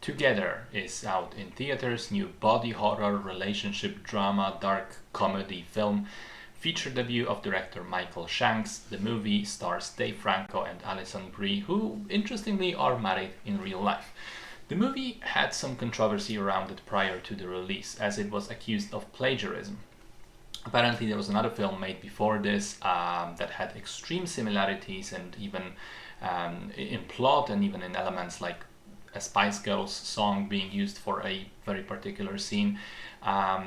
Together is out in theaters, new body horror, relationship drama, dark comedy film. Feature debut of director Michael Shanks. The movie stars Dave Franco and Alison Brie, who interestingly are married in real life. The movie had some controversy around it prior to the release, as it was accused of plagiarism. Apparently, there was another film made before this that had extreme similarities, and even in plot and even in elements like a Spice Girls song being used for a very particular scene.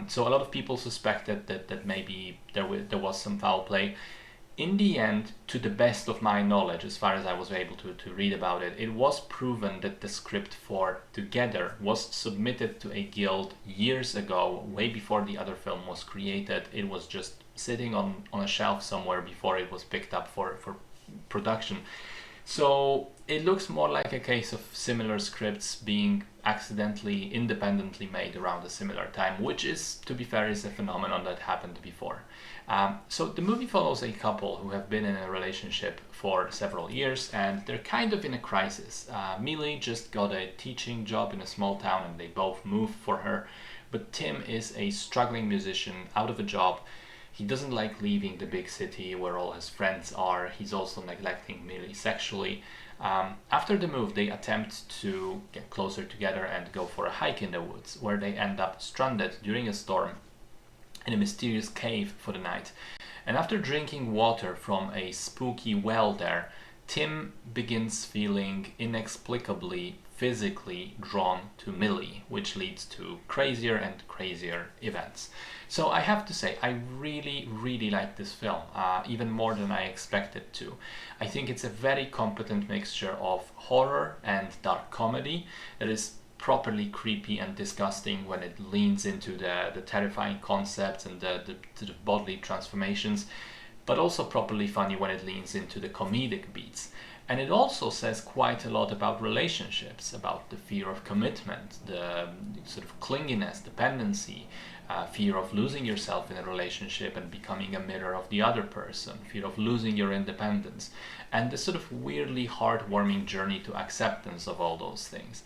So a lot of people suspected that maybe there was some foul play. In the end, to the best of my knowledge, as far as I was able to read about it, it was proven that the script for Together was submitted to a guild years ago, way before the other film was created. It was just sitting on a shelf somewhere before it was picked up for production. So it looks more like a case of similar scripts being accidentally, independently made around a similar time, which is, to be fair, is a phenomenon that happened before. So the movie follows a couple who have been in a relationship for several years, and they're kind of in a crisis. Millie just got a teaching job in a small town and they both moved for her, but Tim is a struggling musician out of a job. He doesn't like leaving the big city where all his friends are. He's also neglecting Millie sexually. After the move, they attempt to get closer together and go for a hike in the woods, where they end up stranded during a storm in a mysterious cave for the night. And after drinking water from a spooky well there, Tim begins feeling inexplicably physically drawn to Millie, which leads to crazier and crazier events. So I have to say, I really, really like this film, even more than I expected to. I think it's a very competent mixture of horror and dark comedy that is properly creepy and disgusting when it leans into the terrifying concepts and the bodily transformations, but also properly funny when it leans into the comedic beats. And it also says quite a lot about relationships, about the fear of commitment, the sort of clinginess, dependency, fear of losing yourself in a relationship and becoming a mirror of the other person, fear of losing your independence, and this sort of weirdly heartwarming journey to acceptance of all those things.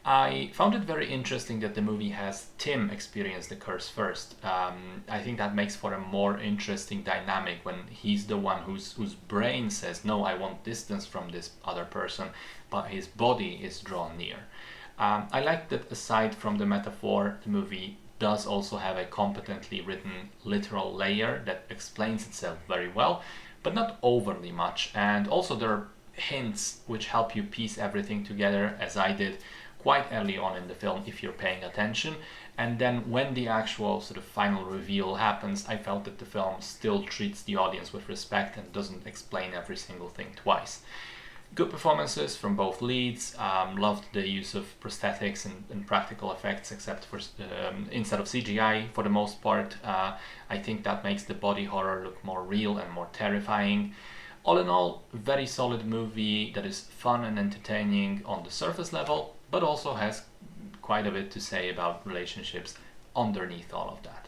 I found it very interesting that the movie has Tim experience the curse first. I think that makes for a more interesting dynamic when he's the one whose brain says, no, I want distance from this other person, but his body is drawn near. I like that aside from the metaphor, the movie does also have a competently written literal layer that explains itself very well, but not overly much. And also there are hints which help you piece everything together, as I did quite early on in the film if you're paying attention. And then when the actual sort of final reveal happens, I felt that the film still treats the audience with respect and doesn't explain every single thing twice. Good performances from both leads. Loved the use of prosthetics and practical effects, except for instead of CGI for the most part. I think that makes the body horror look more real and more terrifying. All in all, very solid movie that is fun and entertaining on the surface level, but also has quite a bit to say about relationships underneath all of that.